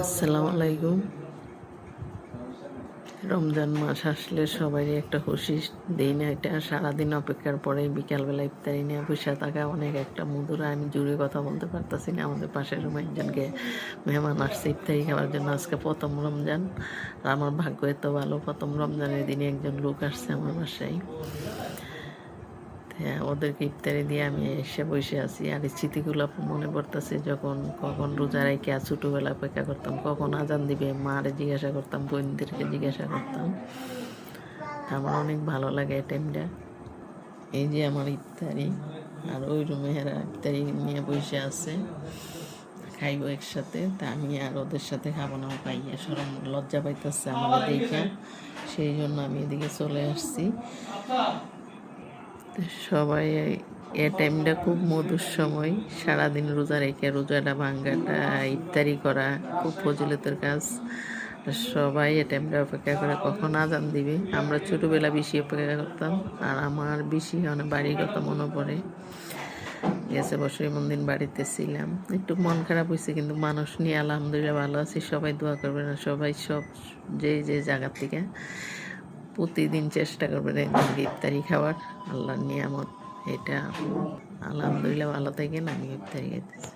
আসসালামু আলাইকুম। রমজান মাস আসলে সবারই একটা খুশি দিন। এটা সারাদিন অপেক্ষার পরে বিকালবেলা ইফতারি নিয়ে বসে থাকা অনেক একটা মধুর। আমি জুড়ে কথা বলতে পারতাছি না। আমাদের পাশের রুমে একজনকে মেহমান আসছে ইফতারি খাওয়ার জন্য। আজকে প্রথম রমজান, আর আমার ভাগ্য এত ভালো, প্রথম রমজানের দিনে একজন লোক আসছে আমার বাসায়। হ্যাঁ, ওদেরকে ইফতারি দিয়ে আমি এসে বসে আছি। আর এই স্মৃতিগুলো মনে পড়তেছে, যখন কখন রোজা রেখে ছোটোবেলা অপেক্ষা করতাম, কখন আজান দিবে মারে জিজ্ঞাসা করতাম, বোনদেরকে জিজ্ঞাসা করতাম। আমার অনেক ভালো লাগে এই টাইমটা। এই যে আমার ইফতারি, আর ওই রুমে এরা ইফতারি নিয়ে বসে আছে, খাইব একসাথে। তা আমি আর ওদের সাথে খাবো না, পাইয়া সরম লজ্জা পাইতেছে আমার দেখে, সেই জন্য আমি এদিকে চলে আসছি। সবাই এ টাইমটা খুব মধুর সময়, সারাদিন রোজা রেখে রোজাটা ভাঙ্গাটা ইফতারি করা খুব ফজিলতের কাজ। সবাই এ টাইমটা অপেক্ষা করে কখন আজান দিবে। আমরা ছোটোবেলা বেশি অপেক্ষা করতাম, আর আমার বেশি অনেক বাড়ির কথা মনে পড়ে। গেছে বছর এমন দিন বাড়িতে ছিলাম, একটু মন খারাপ হয়েছে, কিন্তু মানুষ নিয়ে আলহামদুলিল্লাহ ভালো আছি। সবাই দোয়া করবেন, আর সবাই যে জায়গা থেকে প্রতিদিন চেষ্টা করবেন একজনকে ইফতারি খাওয়ার। আল্লাহর নিয়ামত এটা, আলহামদুলিল্লাহ ভালো থাকেন। আমি ইফতারি খাইতেছি।